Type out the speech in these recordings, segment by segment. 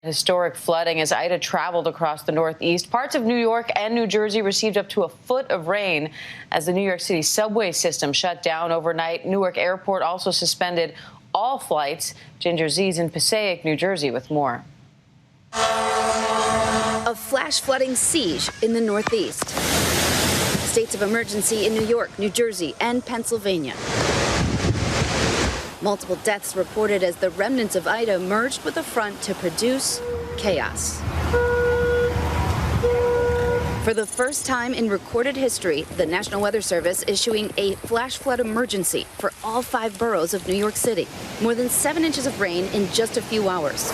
Historic flooding as Ida traveled across the Northeast. Parts of New York and New Jersey received up to a foot of rain as the New York City subway system shut down overnight. Newark Airport also suspended all flights. Ginger Z's in Passaic, New Jersey with more. A flash flooding siege in the Northeast. States of emergency in New York, New Jersey, and Pennsylvania. Multiple deaths reported as the remnants of Ida merged with the front to produce chaos. For the first time in recorded history, the National Weather Service issuing a flash flood emergency for all 5 boroughs of New York City. More than 7 inches of rain in just a few hours.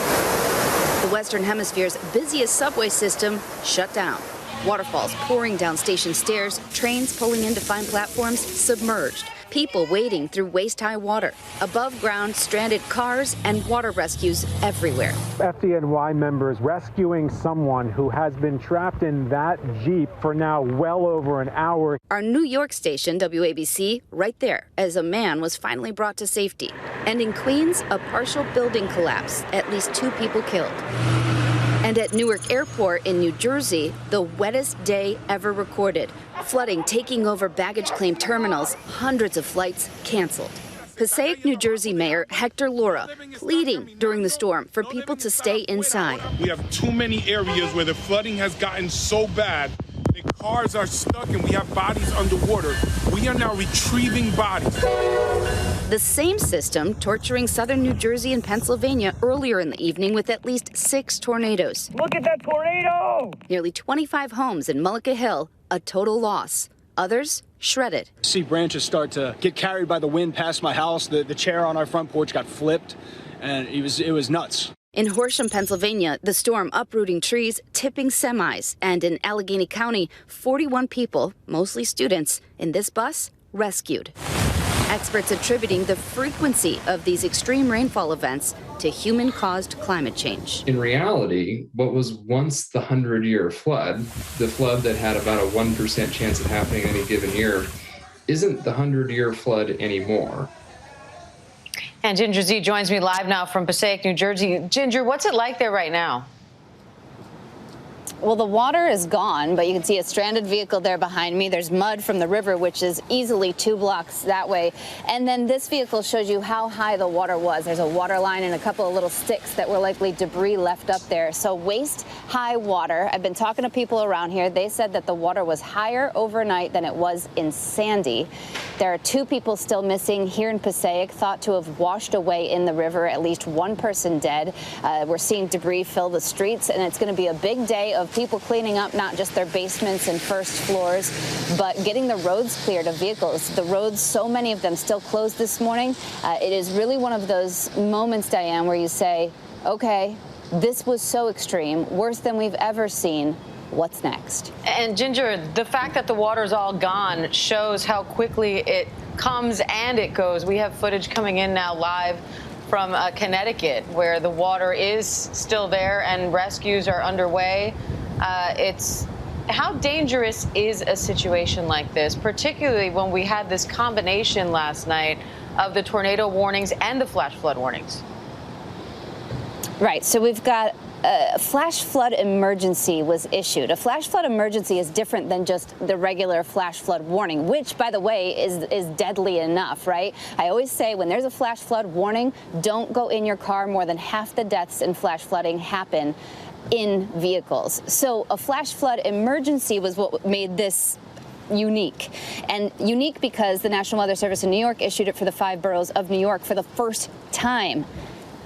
The Western Hemisphere's busiest subway system shut down. Waterfalls pouring down station stairs, trains pulling in to find platforms submerged. People wading through waist-high water. Above ground, stranded cars and water rescues everywhere. FDNY members rescuing someone who has been trapped in that Jeep for now well over an hour. Our New York station, WABC, right there as a man was finally brought to safety. And in Queens, a partial building collapse, at least 2 people killed. And at Newark Airport in New Jersey, the wettest day ever recorded. Flooding taking over baggage claim terminals, hundreds of flights canceled. Passaic, New Jersey Mayor Hector Laura pleading during the storm for people to stay inside. We have too many areas where the flooding has gotten so bad that cars are stuck and we have bodies underwater. We are now retrieving bodies. The same system torturing southern New Jersey and Pennsylvania earlier in the evening with at least 6 tornadoes. Look at that tornado! Nearly 25 homes in Mullica Hill, a total loss. Others shredded. See branches start to get carried by the wind past my house. The chair on our front porch got flipped, and it was nuts. In Horsham, Pennsylvania, the storm uprooting trees, tipping semis. And in Allegheny County, 41 people, mostly students, in this bus rescued. Experts attributing the frequency of these extreme rainfall events to human-caused climate change. In reality, what was once the 100-year flood, the flood that had about a 1% chance of happening any given year, isn't the 100-year flood anymore. And Ginger Z joins me live now from Passaic, New Jersey. Ginger, what's it like there right now? Well, the water is gone, but you can see a stranded vehicle there behind me. There's mud from the river, which is easily 2 blocks that way. And then this vehicle shows you how high the water was. There's a water line and a couple of little sticks that were likely debris left up there. So waist-high water. I've been talking to people around here. They said that the water was higher overnight than it was in Sandy. There are 2 people still missing here in Passaic, thought to have washed away in the river, at least 1 person dead. We're seeing debris fill the streets, and it's going to be a big day of people cleaning up not just their basements and first floors, but getting the roads cleared of vehicles. The roads, so many of them still closed this morning. It is really one of those moments, Diane, where you say, okay, this was so extreme, worse than we've ever seen. What's next? And Ginger, the fact that the water's all gone shows how quickly it comes and it goes. We have footage coming in now live from Connecticut, where the water is still there and rescues are underway. How dangerous is a situation like this, particularly when we had this combination last night of the tornado warnings and the flash flood warnings? Right. So we've got a flash flood emergency was issued. A flash flood emergency is different than just the regular flash flood warning, which, by the way, is deadly enough, right? I always say when there's a flash flood warning, don't go in your car. More than half the deaths in flash flooding happen in vehicles. So a flash flood emergency was what made this unique. And unique because the National Weather Service in New York issued it for the 5 boroughs of New York for the first time.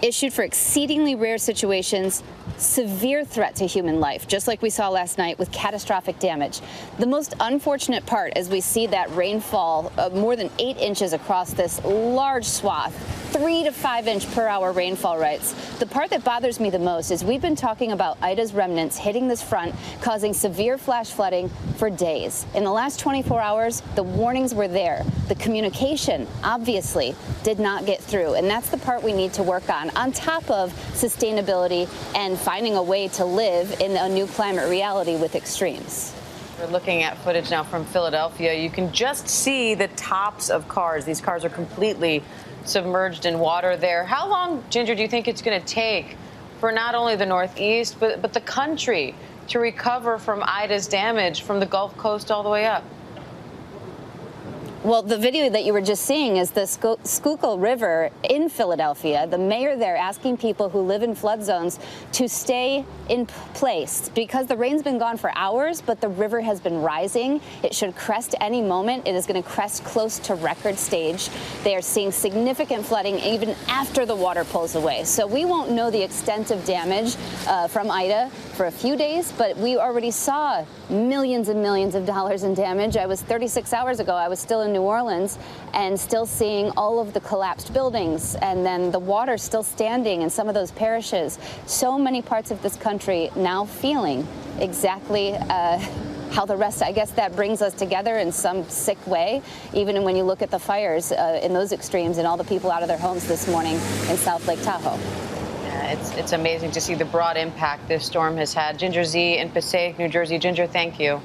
Issued for exceedingly rare situations, severe threat to human life, just like we saw last night with catastrophic damage. The most unfortunate part as we see that rainfall of more than 8 inches across this large swath, 3 to 5 inch per hour rainfall rates. The part that bothers me the most is we've been talking about Ida's remnants hitting this front, causing severe flash flooding for days. In the last 24 hours, the warnings were there. The communication, obviously, did not get through. And that's the part we need to work on top of sustainability and finding a way to live in a new climate reality with extremes. We're looking at footage now from Philadelphia. You can just see the tops of cars. These cars are completely submerged in water there. How long, Ginger, do you think it's going to take for not only the Northeast, but the country to recover from Ida's damage from the Gulf Coast all the way up? Well, the video that you were just seeing is the Schuylkill River in Philadelphia. The mayor there asking people who live in flood zones to stay in place because the rain's been gone for hours, but the river has been rising. It should crest any moment. It is going to crest close to record stage. They are seeing significant flooding even after the water pulls away. So we won't know the extent of damage from Ida for a few days, but we already saw millions and millions of dollars in damage. I was 36 hours ago. I was still in New Orleans and still seeing all of the collapsed buildings and then the water still standing in some of those parishes. So many parts of this country now feeling exactly how the rest, I guess that brings us together in some sick way, even when you look at the fires in those extremes and all the people out of their homes this morning in South Lake Tahoe. It's amazing to see the broad impact this storm has had. Ginger Z in Passaic, New Jersey. Ginger, thank you.